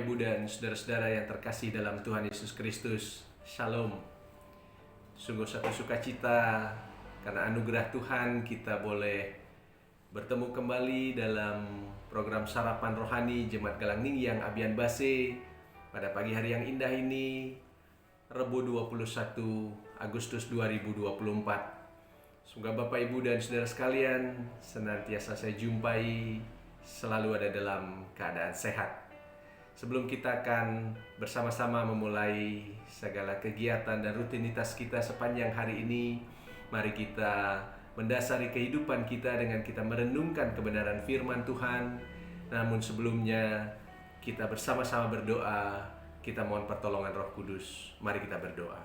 Bapak, Ibu, dan saudara-saudara yang terkasih dalam Tuhan Yesus Kristus, Shalom. Sungguh satu sukacita karena anugerah Tuhan kita boleh bertemu kembali dalam program Sarapan Rohani Jemaat Galang Ningyang Abian Base pada pagi hari yang indah ini, Rabu 21 Agustus 2024. Semoga Bapak, Ibu, dan saudara sekalian senantiasa saya jumpai selalu ada dalam keadaan sehat. Sebelum kita akan bersama-sama memulai segala kegiatan dan rutinitas kita sepanjang hari ini, mari kita mendasari kehidupan kita dengan kita merenungkan kebenaran firman Tuhan. Namun sebelumnya kita bersama-sama berdoa, kita mohon pertolongan Roh Kudus. Mari kita berdoa.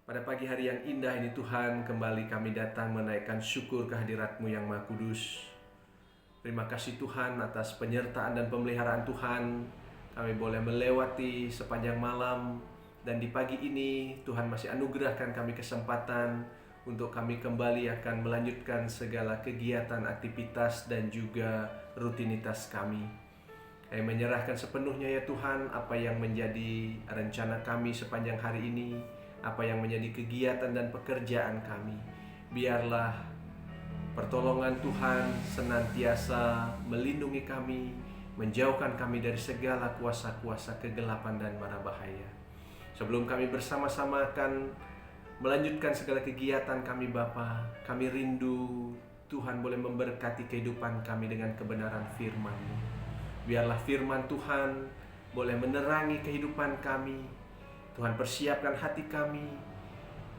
Pada pagi hari yang indah ini Tuhan, kembali kami datang menaikkan syukur kehadirat-Mu yang Maha Kudus. Terima kasih Tuhan atas penyertaan dan pemeliharaan Tuhan. Kami boleh melewati sepanjang malam, dan di pagi ini Tuhan masih anugerahkan kami kesempatan untuk kami kembali akan melanjutkan segala kegiatan, aktivitas, dan juga rutinitas kami. Kami menyerahkan sepenuhnya ya Tuhan apa yang menjadi rencana kami sepanjang hari ini, apa yang menjadi kegiatan dan pekerjaan kami. Biarlah pertolongan Tuhan senantiasa melindungi kami, menjauhkan kami dari segala kuasa-kuasa kegelapan dan mara bahaya. Sebelum kami bersama-sama akan melanjutkan segala kegiatan kami Bapa, kami rindu Tuhan boleh memberkati kehidupan kami dengan kebenaran firman-Mu. Biarlah firman Tuhan boleh menerangi kehidupan kami. Tuhan persiapkan hati kami.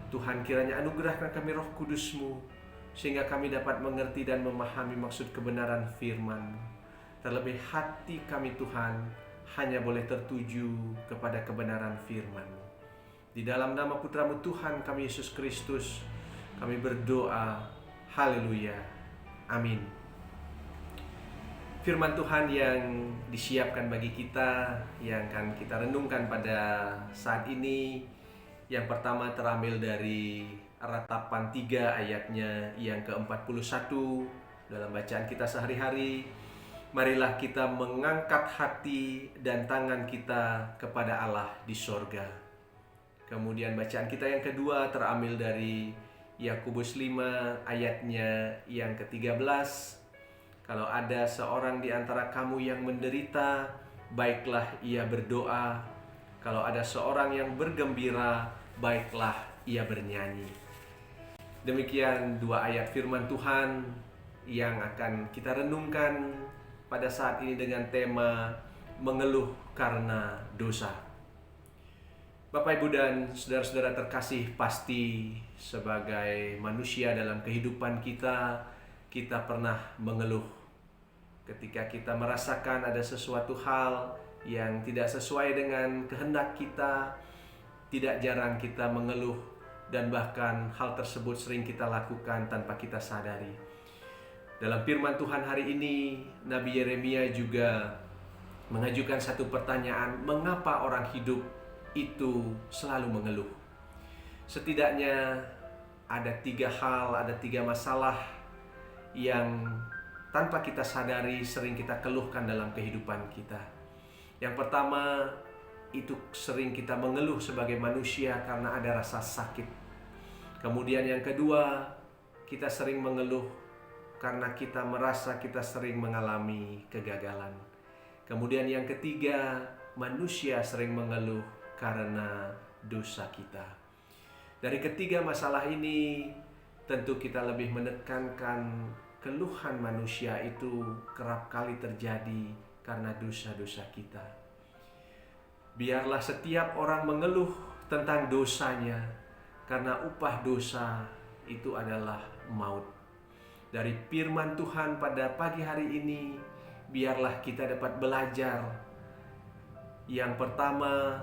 Tuhan kiranya anugerahkan kami Roh Kudus-Mu, sehingga kami dapat mengerti dan memahami maksud kebenaran firman-Mu. Terlebih hati kami Tuhan hanya boleh tertuju kepada kebenaran firman-Mu. Di dalam nama Putra-Mu Tuhan kami Yesus Kristus, kami berdoa. Haleluya. Amin. Firman Tuhan yang disiapkan bagi kita, yang akan kita renungkan pada saat ini, yang pertama terambil dari Ratapan 3 ayatnya yang ke-41 dalam bacaan kita sehari-hari. Marilah kita mengangkat hati dan tangan kita kepada Allah di sorga. Kemudian bacaan kita yang kedua terambil dari Yakobus 5 ayatnya yang ke-13. Kalau ada seorang di antara kamu yang menderita, baiklah ia berdoa. Kalau ada seorang yang bergembira, baiklah ia bernyanyi. Demikian dua ayat firman Tuhan yang akan kita renungkan pada saat ini dengan tema mengeluh karena dosa. Bapak, Ibu, dan saudara-saudara terkasih, pasti sebagai manusia dalam kehidupan kita, kita pernah mengeluh. Ketika kita merasakan ada sesuatu hal yang tidak sesuai dengan kehendak kita, tidak jarang kita mengeluh. Dan bahkan hal tersebut sering kita lakukan tanpa kita sadari. Dalam firman Tuhan hari ini, Nabi Yeremia juga mengajukan satu pertanyaan, mengapa orang hidup itu selalu mengeluh? Setidaknya ada 3 hal, ada 3 masalah yang tanpa kita sadari sering kita keluhkan dalam kehidupan kita. Yang pertama, itu sering kita mengeluh sebagai manusia karena ada rasa sakit. Kemudian yang kedua, kita sering mengeluh karena kita merasa kita sering mengalami kegagalan. Kemudian yang ketiga, manusia sering mengeluh karena dosa kita. Dari ketiga masalah ini, tentu kita lebih menekankan keluhan manusia itu kerap kali terjadi karena dosa-dosa kita. Biarlah setiap orang mengeluh tentang dosanya, karena upah dosa itu adalah maut. Dari firman Tuhan pada pagi hari ini, biarlah kita dapat belajar. Yang pertama,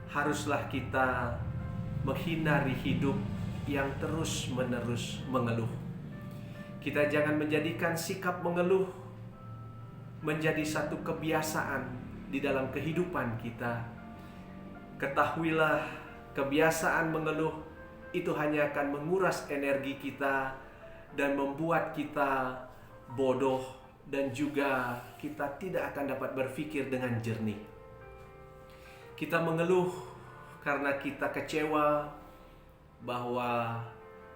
haruslah kita menghindari hidup yang terus-menerus mengeluh. Kita jangan menjadikan sikap mengeluh menjadi satu kebiasaan di dalam kehidupan kita. Ketahuilah, kebiasaan mengeluh itu hanya akan menguras energi kita dan membuat kita bodoh dan juga kita tidak akan dapat berpikir dengan jernih. Kita mengeluh karena kita kecewa bahwa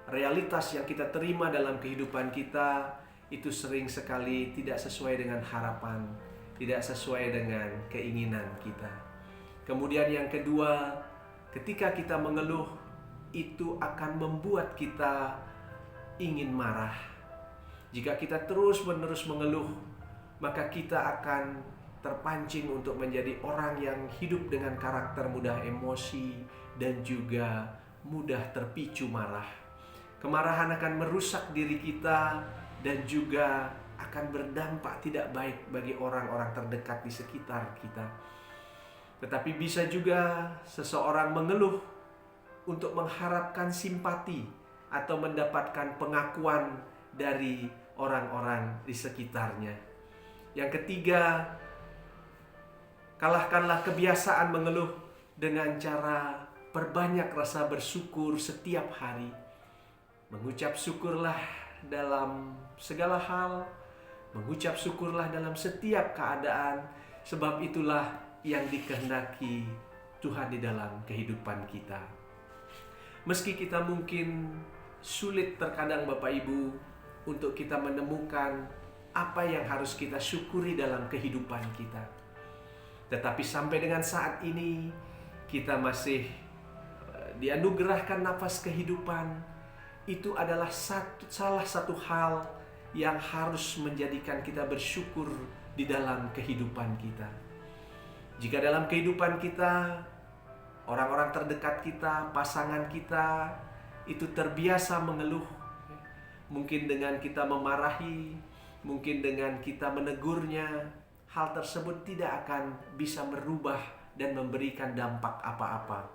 realitas yang kita terima dalam kehidupan kita itu sering sekali tidak sesuai dengan harapan, tidak sesuai dengan keinginan kita. Kemudian yang kedua, ketika kita mengeluh, itu akan membuat kita ingin marah. Jika kita terus-menerus mengeluh, maka kita akan terpancing untuk menjadi orang yang hidup dengan karakter mudah emosi dan juga mudah terpicu marah. Kemarahan akan merusak diri kita dan juga akan berdampak tidak baik bagi orang-orang terdekat di sekitar kita. Tetapi bisa juga seseorang mengeluh untuk mengharapkan simpati atau mendapatkan pengakuan dari orang-orang di sekitarnya. Yang ketiga, kalahkanlah kebiasaan mengeluh dengan cara perbanyak rasa bersyukur setiap hari. Mengucap syukurlah dalam segala hal, mengucap syukurlah dalam setiap keadaan, sebab itulah yang dikehendaki Tuhan di dalam kehidupan kita. Meski kita mungkin sulit terkadang Bapak Ibu untuk kita menemukan apa yang harus kita syukuri dalam kehidupan kita, tetapi sampai dengan saat ini kita masih dianugerahkan nafas kehidupan. Itu adalah salah satu hal yang harus menjadikan kita bersyukur di dalam kehidupan kita. Jika dalam kehidupan kita, orang-orang terdekat kita, pasangan kita, itu terbiasa mengeluh, mungkin dengan kita memarahi, mungkin dengan kita menegurnya, hal tersebut tidak akan bisa merubah dan memberikan dampak apa-apa.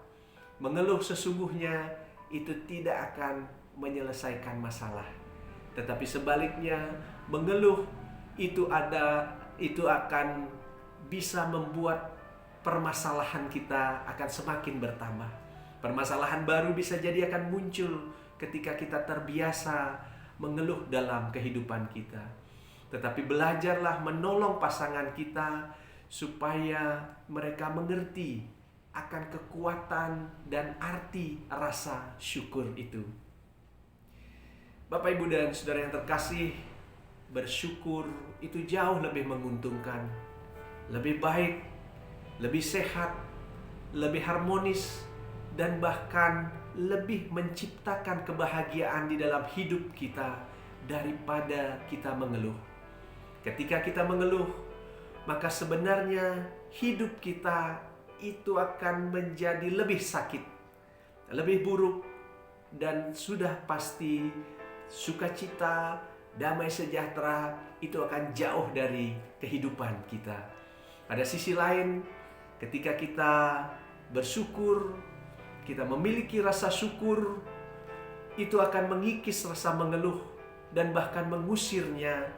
Mengeluh sesungguhnya itu tidak akan menyelesaikan masalah. Tetapi sebaliknya, mengeluh itu akan bisa membuat permasalahan kita akan semakin bertambah. Permasalahan baru bisa jadi akan muncul ketika kita terbiasa mengeluh dalam kehidupan kita. Tetapi belajarlah menolong pasangan kita supaya mereka mengerti akan kekuatan dan arti rasa syukur itu. Bapak, Ibu, dan Saudara yang terkasih, bersyukur itu jauh lebih menguntungkan, lebih baik, lebih sehat, lebih harmonis, dan bahkan lebih menciptakan kebahagiaan di dalam hidup kita daripada kita mengeluh. Ketika kita mengeluh, maka sebenarnya hidup kita itu akan menjadi lebih sakit, lebih buruk, dan sudah pasti sukacita, damai sejahtera itu akan jauh dari kehidupan kita. Pada sisi lain, ketika kita bersyukur, kita memiliki rasa syukur, itu akan mengikis rasa mengeluh dan bahkan mengusirnya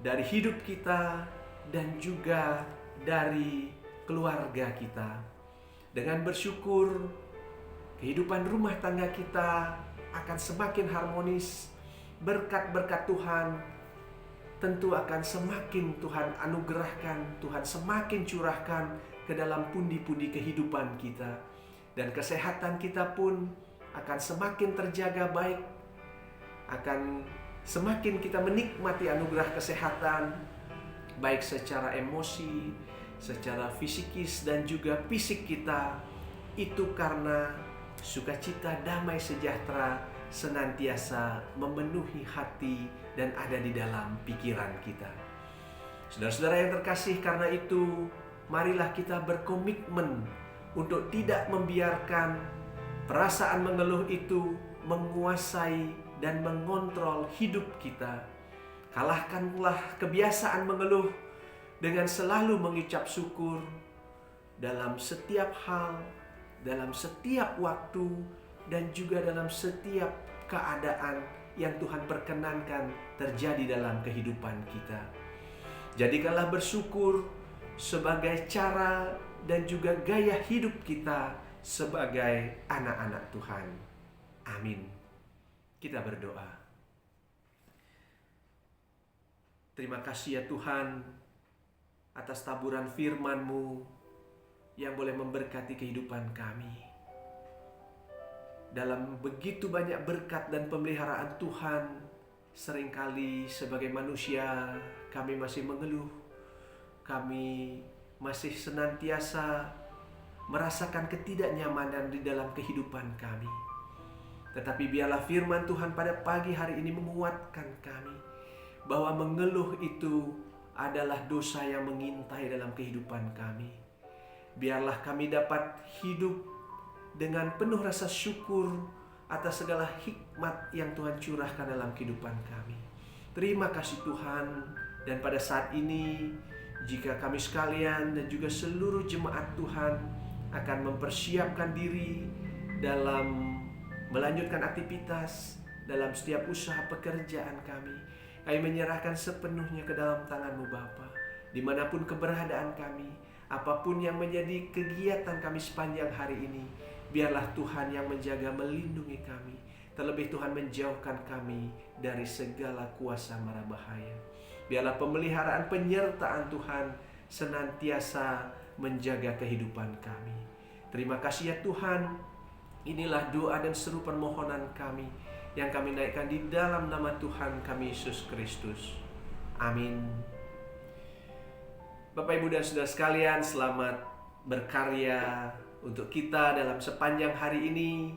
dari hidup kita dan juga dari keluarga kita. Dengan bersyukur, kehidupan rumah tangga kita akan semakin harmonis. Berkat-berkat Tuhan tentu akan semakin Tuhan anugerahkan, Tuhan semakin curahkan ke dalam pundi-pundi kehidupan kita. Dan kesehatan kita pun akan semakin terjaga baik, akan semakin kita menikmati anugerah kesehatan, baik secara emosi, secara fisikis, dan juga fisik kita. Itu karena sukacita, damai sejahtera senantiasa memenuhi hati dan ada di dalam pikiran kita. Saudara-saudara yang terkasih, karena itu marilah kita berkomitmen untuk tidak membiarkan perasaan mengeluh itu menguasai dan mengontrol hidup kita. Kalahkanlah kebiasaan mengeluh dengan selalu mengucap syukur dalam setiap hal, dalam setiap waktu, dan juga dalam setiap keadaan yang Tuhan perkenankan terjadi dalam kehidupan kita. Jadikanlah bersyukur sebagai cara dan juga gaya hidup kita sebagai anak-anak Tuhan. Amin. Kita berdoa. Terima kasih ya Tuhan atas taburan firman-Mu yang boleh memberkati kehidupan kami. Dalam begitu banyak berkat dan pemeliharaan Tuhan, seringkali sebagai manusia kami masih mengeluh. Kami masih senantiasa merasakan ketidaknyamanan di dalam kehidupan kami. Tetapi biarlah firman Tuhan pada pagi hari ini menguatkan kami bahwa mengeluh itu adalah dosa yang mengintai dalam kehidupan kami. Biarlah kami dapat hidup dengan penuh rasa syukur atas segala hikmat yang Tuhan curahkan dalam kehidupan kami. Terima kasih Tuhan. Dan pada saat ini, jika kami sekalian dan juga seluruh jemaat Tuhan akan mempersiapkan diri dalam melanjutkan aktivitas dalam setiap usaha pekerjaan kami menyerahkan sepenuhnya ke dalam tangan-Mu Bapa. Dimanapun keberadaan kami, apapun yang menjadi kegiatan kami sepanjang hari ini, biarlah Tuhan yang menjaga, melindungi kami. Terlebih Tuhan menjauhkan kami dari segala kuasa mara bahaya. Biarlah pemeliharaan penyertaan Tuhan senantiasa menjaga kehidupan kami. Terima kasih ya Tuhan. Inilah doa dan seru permohonan kami yang kami naikkan di dalam nama Tuhan kami Yesus Kristus. Amin. Bapak, Ibu, dan Saudara sekalian, selamat berkarya untuk kita dalam sepanjang hari ini.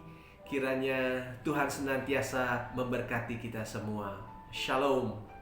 Kiranya Tuhan senantiasa memberkati kita semua. Shalom.